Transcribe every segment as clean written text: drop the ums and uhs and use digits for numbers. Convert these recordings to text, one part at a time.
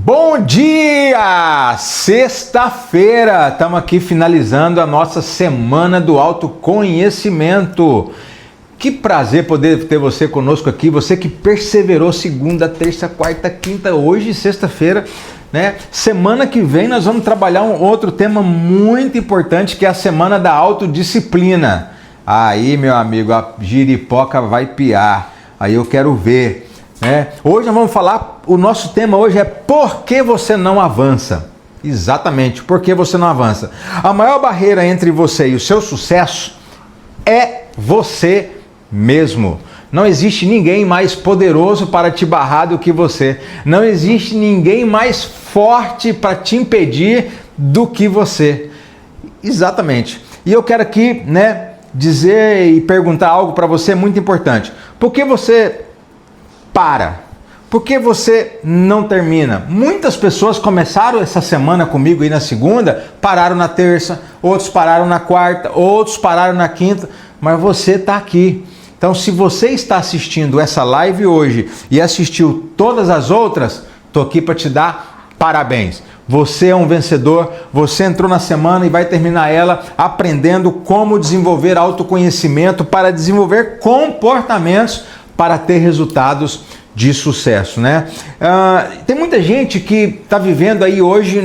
Bom dia! Sexta-feira, estamos aqui finalizando a nossa semana do autoconhecimento. Que prazer poder ter você conosco aqui, você que perseverou segunda, terça, quarta, quinta, hoje sexta-feira, né? Semana que vem nós vamos trabalhar um outro tema muito importante, que é a semana da autodisciplina. Aí, meu amigo, a giripoca vai piar, aí eu quero ver. Hoje nós vamos falar, o nosso tema hoje é por que você não avança? Exatamente, por que você não avança? A maior barreira entre você e o seu sucesso é você mesmo. Não existe ninguém mais poderoso para te barrar do que você. Não existe ninguém mais forte para te impedir do que você. Exatamente. E eu quero aqui, dizer e perguntar algo para você muito importante. Por que você para? Por que você não termina? Muitas pessoas começaram essa semana comigo aí na segunda, pararam na terça, outros pararam na quarta, outros pararam na quinta, mas você está aqui. Então, se você está assistindo essa live hoje e assistiu todas as outras, estou aqui para te dar parabéns. Você é um vencedor, você entrou na semana e vai terminar ela aprendendo como desenvolver autoconhecimento para desenvolver comportamentos para ter resultados de sucesso, tem muita gente que está vivendo aí hoje,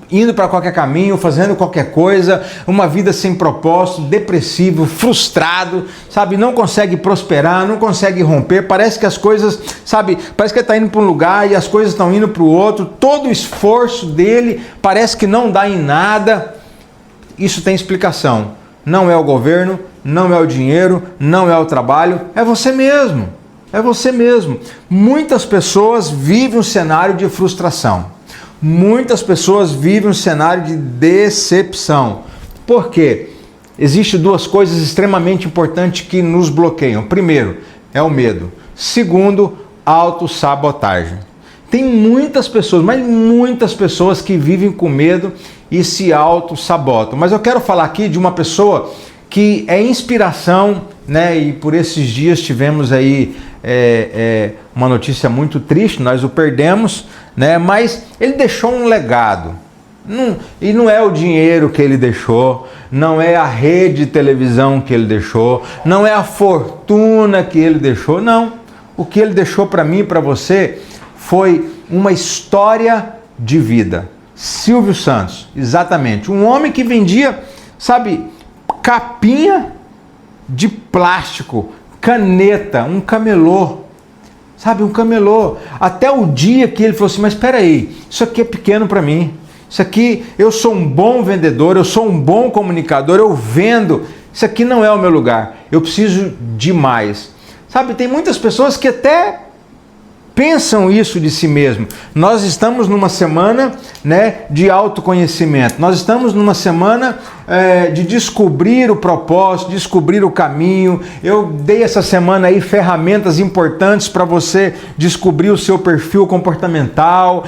indo para qualquer caminho, fazendo qualquer coisa, uma vida sem propósito, depressivo, frustrado, não consegue prosperar, não consegue romper, parece que as coisas, parece que ele está indo para um lugar e as coisas estão indo para o outro, todo o esforço dele parece que não dá em nada. Isso tem explicação. Não é o governo, não é o dinheiro, não é o trabalho, é você mesmo. É você mesmo. Muitas pessoas vivem um cenário de frustração. Muitas pessoas vivem um cenário de decepção. Por quê? Existem duas coisas extremamente importantes que nos bloqueiam. Primeiro, é o medo. Segundo, autossabotagem. Tem muitas pessoas, mas muitas pessoas que vivem com medo e se auto-sabotam. Mas eu quero falar aqui de uma pessoa que é inspiração, e por esses dias tivemos aí uma notícia muito triste, nós o perdemos, mas ele deixou um legado. E não é o dinheiro que ele deixou, não é a rede de televisão que ele deixou, não é a fortuna que ele deixou, não. O que ele deixou para mim e para você foi uma história de vida. Silvio Santos, exatamente. Um homem que vendia, capinha de plástico, caneta, um camelô. Um camelô. Até o dia que ele falou assim, mas espera aí, isso aqui é pequeno para mim. Isso aqui, eu sou um bom vendedor, eu sou um bom comunicador, eu vendo. Isso aqui não é o meu lugar. Eu preciso de mais. Tem muitas pessoas que até pensam isso de si mesmo. Nós estamos numa semana de autoconhecimento. Nós estamos numa semana de descobrir o propósito, descobrir o caminho. Eu dei essa semana aí ferramentas importantes para você descobrir o seu perfil comportamental.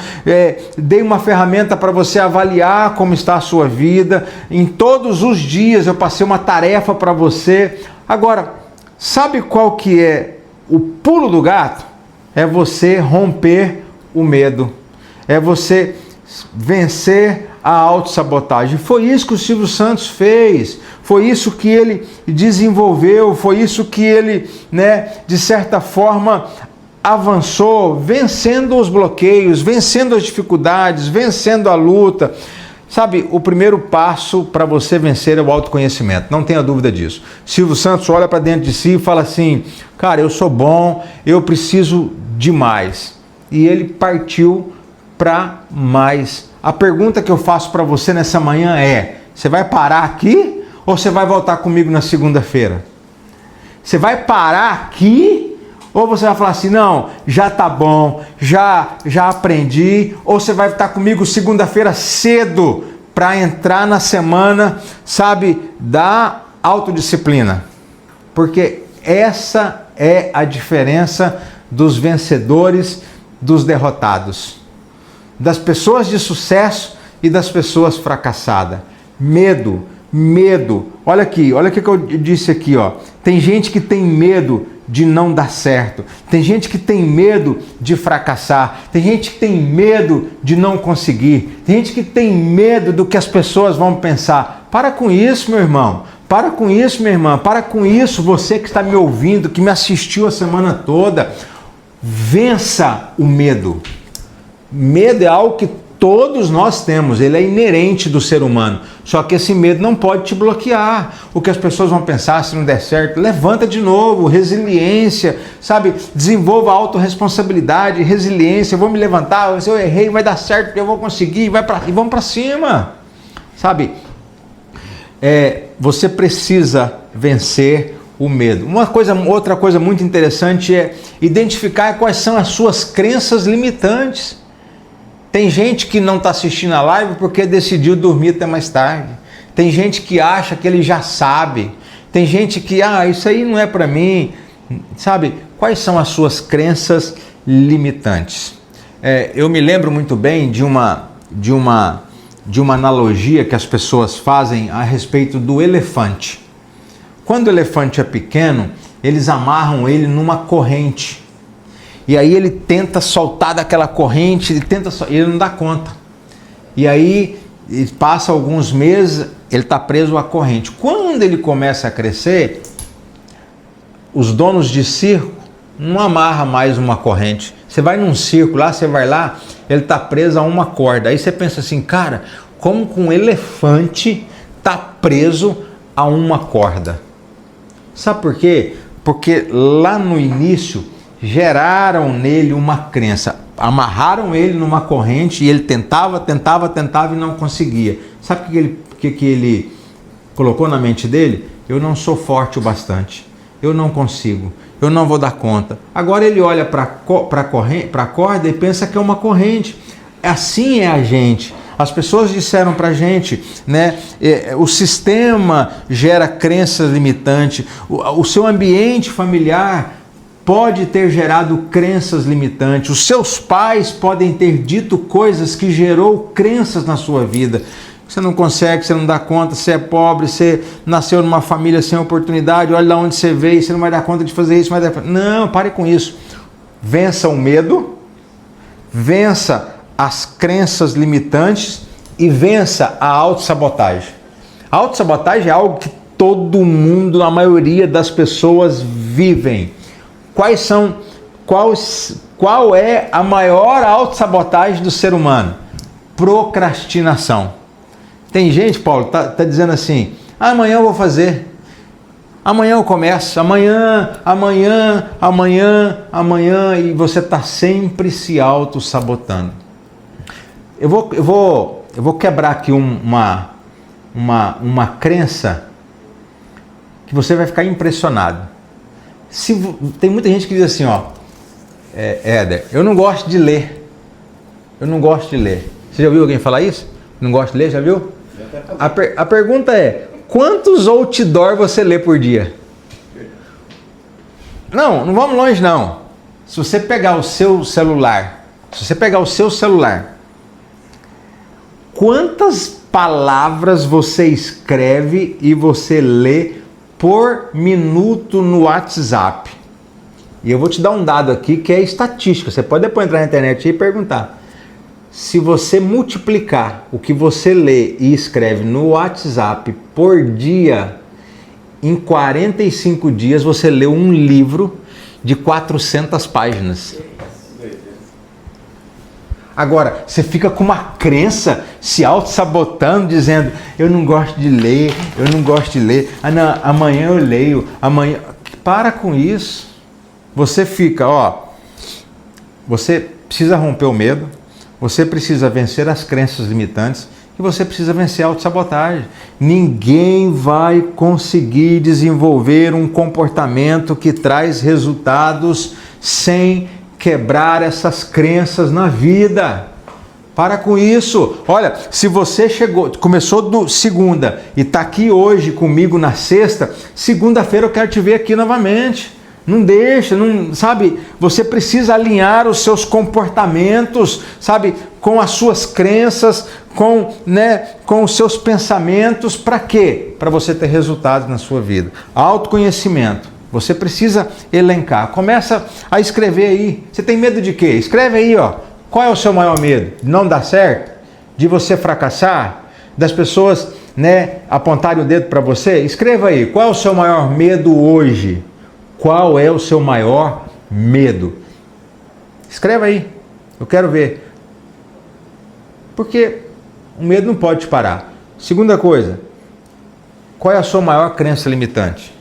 Dei uma ferramenta para você avaliar como está a sua vida. Em todos os dias eu passei uma tarefa para você. Agora, sabe qual que é o pulo do gato? É você romper o medo, é você vencer a autossabotagem. Foi isso que o Silvio Santos fez, foi isso que ele desenvolveu, foi isso que ele, de certa forma, avançou, vencendo os bloqueios, vencendo as dificuldades, vencendo a luta. O primeiro passo para você vencer é o autoconhecimento, não tenha dúvida disso. Silvio Santos olha para dentro de si e fala assim, cara, eu sou bom, eu preciso de mais. E ele partiu para mais. A pergunta que eu faço para você nessa manhã é, você vai parar aqui ou você vai voltar comigo na segunda-feira? Você vai parar aqui ou você vai falar assim, não, já tá bom, já aprendi, ou você vai estar comigo segunda-feira cedo para entrar na semana, da autodisciplina. Porque essa é a diferença dos vencedores dos derrotados, das pessoas de sucesso e das pessoas fracassadas. Medo. Olha aqui, olha o que eu disse aqui, ó. Tem gente que tem medo de não dar certo. Tem gente que tem medo de fracassar. Tem gente que tem medo de não conseguir. Tem gente que tem medo do que as pessoas vão pensar. Para com isso, meu irmão. Para com isso, minha irmã. Para com isso, você que está me ouvindo, que me assistiu a semana toda. Vença o medo. Medo é algo que todos nós temos, ele é inerente do ser humano. Só que esse medo não pode te bloquear. O que as pessoas vão pensar se não der certo, levanta de novo, resiliência, sabe? Desenvolva autorresponsabilidade, resiliência. Eu vou me levantar, se eu errei, vai dar certo, eu vou conseguir, e vamos para cima, sabe? Você precisa vencer o medo. Outra coisa muito interessante é identificar quais são as suas crenças limitantes. Tem gente que não está assistindo a live porque decidiu dormir até mais tarde. Tem gente que acha que ele já sabe. Tem gente que, isso aí não é para mim. Sabe, quais são as suas crenças limitantes? Eu me lembro muito bem de uma analogia que as pessoas fazem a respeito do elefante. Quando o elefante é pequeno, eles amarram ele numa corrente. E aí ele tenta soltar daquela corrente, ele não dá conta. E aí passa alguns meses, ele está preso à corrente. Quando ele começa a crescer, os donos de circo não amarram mais uma corrente. Você vai num circo lá, você vai lá, ele está preso a uma corda. Aí você pensa assim, cara, como que um elefante está preso a uma corda? Sabe por quê? Porque lá no início geraram nele uma crença, amarraram ele numa corrente e ele tentava e não conseguia. Sabe o que ele colocou na mente dele? Eu não sou forte o bastante, eu não consigo, eu não vou dar conta. Agora ele olha para a corda e pensa que é uma corrente. Assim é a gente. As pessoas disseram para a gente, né? O sistema gera crenças limitantes, o seu ambiente familiar pode ter gerado crenças limitantes, os seus pais podem ter dito coisas que gerou crenças na sua vida. Você não consegue, você não dá conta, você é pobre, você nasceu numa família sem oportunidade, olha lá onde você veio, você não vai dar conta de fazer isso. Não, pare com isso. Vença o medo, vença as crenças limitantes e vença a autossabotagem. A autossabotagem é algo que todo mundo, a maioria das pessoas vivem. Qual é a maior autossabotagem do ser humano? Procrastinação. Tem gente, Paulo, tá dizendo assim, amanhã eu vou fazer, amanhã eu começo, amanhã, e você está sempre se autossabotando. Eu vou quebrar aqui uma crença que você vai ficar impressionado. Tem muita gente que diz assim, Éder, eu não gosto de ler. Eu não gosto de ler. Você já ouviu alguém falar isso? Não gosto de ler, já viu? A pergunta é, quantos outdoor você lê por dia? Não vamos longe não. Se você pegar o seu celular, quantas palavras você escreve e você lê por minuto no WhatsApp? E eu vou te dar um dado aqui que é estatística. Você pode depois entrar na internet e perguntar. Se você multiplicar o que você lê e escreve no WhatsApp por dia, em 45 dias você leu um livro de 400 páginas. Agora, você fica com uma crença, se auto-sabotando, dizendo, eu não gosto de ler. Não, amanhã eu leio, amanhã... Para com isso. Você fica, você precisa romper o medo, você precisa vencer as crenças limitantes e você precisa vencer a autossabotagem. Ninguém vai conseguir desenvolver um comportamento que traz resultados sem quebrar essas crenças na vida. Para com isso. Olha, se você começou segunda e está aqui hoje comigo na sexta, segunda-feira eu quero te ver aqui novamente. Não deixa, sabe? Você precisa alinhar os seus comportamentos, sabe? Com as suas crenças, com os seus pensamentos. Para quê? Para você ter resultados na sua vida. Autoconhecimento. Você precisa elencar. Começa a escrever aí. Você tem medo de quê? Escreve aí, ó. Qual é o seu maior medo? De não dar certo? De você fracassar? Das pessoas, né, apontarem o dedo para você? Escreva aí. Qual é o seu maior medo hoje? Qual é o seu maior medo? Escreva aí. Eu quero ver. Porque o medo não pode te parar. Segunda coisa. Qual é a sua maior crença limitante?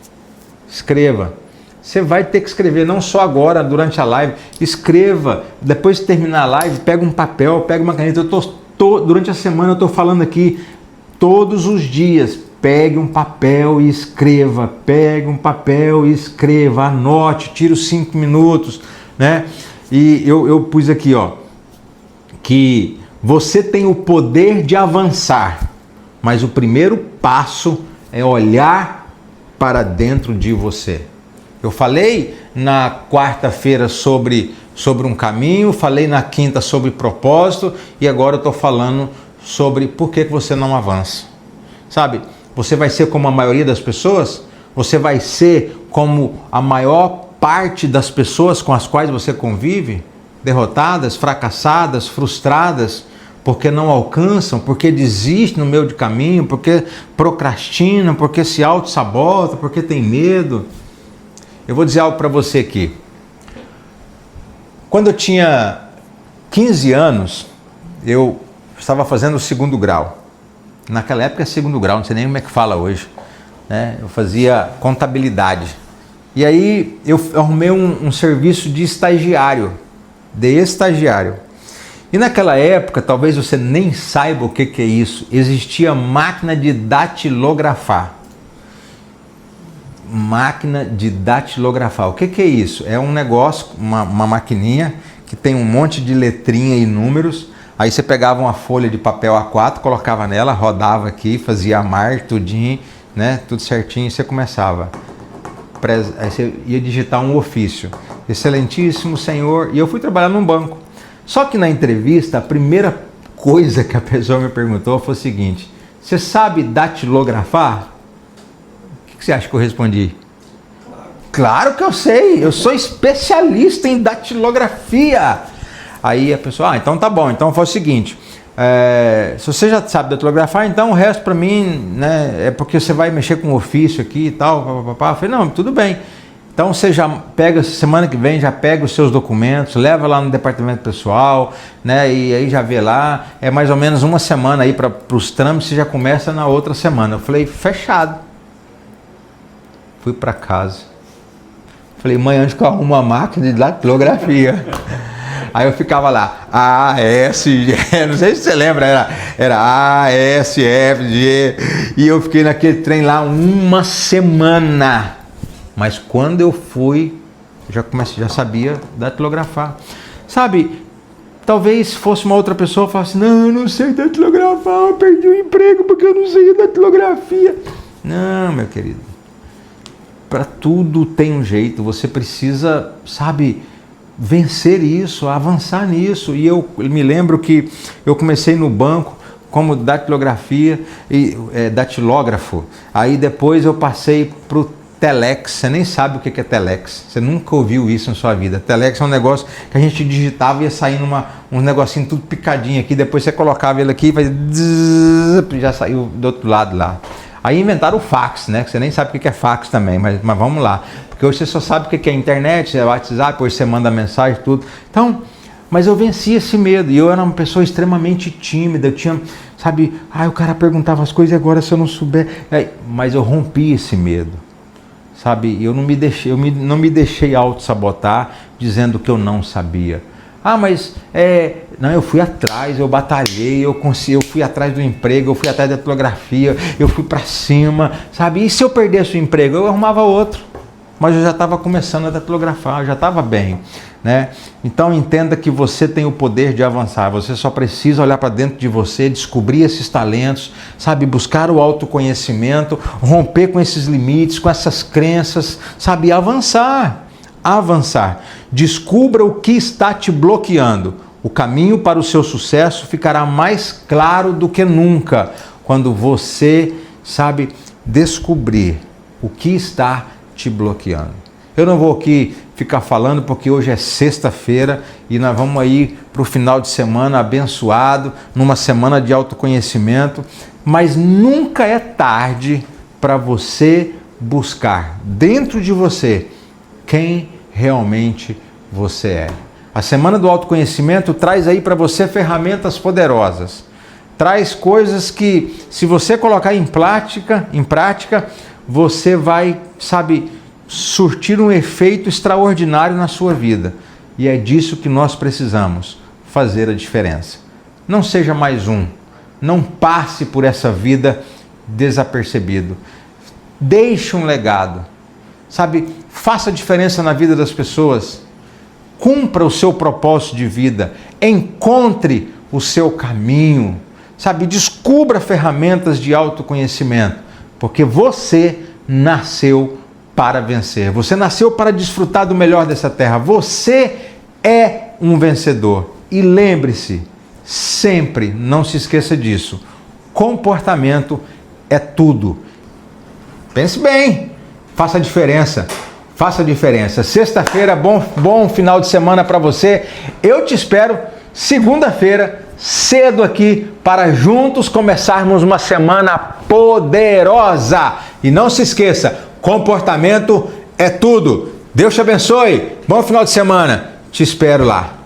Escreva. Você vai ter que escrever, não só agora, durante a live. Escreva. Depois de terminar a live, pega um papel, pega uma caneta. Durante a semana eu estou falando aqui, todos os dias. Pegue um papel e escreva. Pegue um papel e escreva. Anote, tira os 5 minutos. Né? E eu pus aqui, ó, que você tem o poder de avançar. Mas o primeiro passo é olhar para dentro de você. Eu falei na quarta-feira sobre um caminho, falei na quinta sobre propósito e agora eu estou falando sobre por que você não avança. Sabe, você vai ser como a maioria das pessoas? Você vai ser como a maior parte das pessoas com as quais você convive? Derrotadas, fracassadas, frustradas, porque não alcançam, porque desistem no meio de caminho, porque procrastinam, porque se auto-sabotam, porque tem medo. Eu vou dizer algo para você aqui. Quando eu tinha 15 anos, eu estava fazendo o 2º grau. Naquela época é 2º grau, não sei nem como é que fala hoje. Né? Eu fazia contabilidade. E aí eu arrumei um serviço de estagiário, E naquela época, talvez você nem saiba o que é isso, existia máquina de datilografar. Máquina de datilografar. O que é isso? É um negócio, uma maquininha que tem um monte de letrinha e números. Aí você pegava uma folha de papel A4, colocava nela, rodava aqui, fazia a mar, tudinho, né? Tudo certinho, e você começava. Aí você ia digitar um ofício. Excelentíssimo senhor. E eu fui trabalhar num banco. Só que na entrevista, a primeira coisa que a pessoa me perguntou foi o seguinte: você sabe datilografar? O que você acha que eu respondi? Claro que eu sei, eu sou especialista em datilografia. Aí a pessoa, então tá bom, então foi o seguinte, se você já sabe datilografar, então o resto para mim, né, é porque você vai mexer com ofício aqui e tal, papapá. Eu falei, não, tudo bem. Então você já pega, semana que vem, já pega os seus documentos, leva lá no departamento pessoal, né? E aí já vê lá, é mais ou menos uma semana aí para os trâmites, você já começa na outra semana. Eu falei, fechado. Fui para casa. Falei, mãe, onde que eu arrumo uma máquina de datilografia? Aí eu ficava lá, A, S, G, não sei se você lembra, era A, S, F, G, e eu fiquei naquele trem lá uma semana. Mas quando eu fui, já sabia datilografar. Sabe, talvez fosse uma outra pessoa e falasse, não, eu não sei datilografar, eu perdi o emprego porque eu não sei datilografia. Não, meu querido, para tudo tem um jeito, você precisa, sabe, vencer isso, avançar nisso. E eu me lembro que eu comecei no banco como datilografia e datilógrafo. Aí depois eu passei para o Telex. Você nem sabe o que é Telex. Você nunca ouviu isso na sua vida. Telex é um negócio que a gente digitava e ia saindo um negocinho tudo picadinho aqui. Depois você colocava ele aqui e fazia zzz, já saiu do outro lado lá. Aí inventaram o fax, né? Que você nem sabe o que é fax também, mas vamos lá. Porque hoje você só sabe o que é internet, é WhatsApp, hoje você manda mensagem, tudo. Então, mas eu venci esse medo. E eu era uma pessoa extremamente tímida. Eu tinha, sabe, o cara perguntava as coisas e agora se eu não souber. Mas eu rompi esse medo. Sabe, eu não me deixei auto-sabotar dizendo que eu não sabia. Mas não, eu fui atrás, eu batalhei, eu fui atrás do emprego, eu fui atrás da datilografia, eu fui para cima, sabe? E se eu perdesse o emprego, eu arrumava outro. Mas eu já estava começando a datilografar, eu já estava bem, né? Então entenda que você tem o poder de avançar, você só precisa olhar para dentro de você, descobrir esses talentos, sabe? Buscar o autoconhecimento, romper com esses limites, com essas crenças, sabe? Avançar. Descubra o que está te bloqueando. O caminho para o seu sucesso ficará mais claro do que nunca quando você, sabe, descobrir o que está te bloqueando. Eu não vou aqui ficar falando porque hoje é sexta-feira e nós vamos aí para o final de semana abençoado, numa semana de autoconhecimento, mas nunca é tarde para você buscar dentro de você quem realmente você é. A semana do autoconhecimento traz aí para você ferramentas poderosas, traz coisas que, se você colocar em prática, você vai, surtir um efeito extraordinário na sua vida. E é disso que nós precisamos, fazer a diferença. Não seja mais um, não passe por essa vida desapercebido. Deixe um legado, faça diferença na vida das pessoas, cumpra o seu propósito de vida, encontre o seu caminho, descubra ferramentas de autoconhecimento, porque você nasceu para vencer, você nasceu para desfrutar do melhor dessa terra, você é um vencedor. E lembre-se, sempre, não se esqueça disso, comportamento é tudo. Pense bem, faça a diferença. Faça a diferença. Sexta-feira, bom final de semana para você. Eu te espero segunda-feira, cedo aqui, para juntos começarmos uma semana poderosa. E não se esqueça, comportamento é tudo. Deus te abençoe. Bom final de semana. Te espero lá.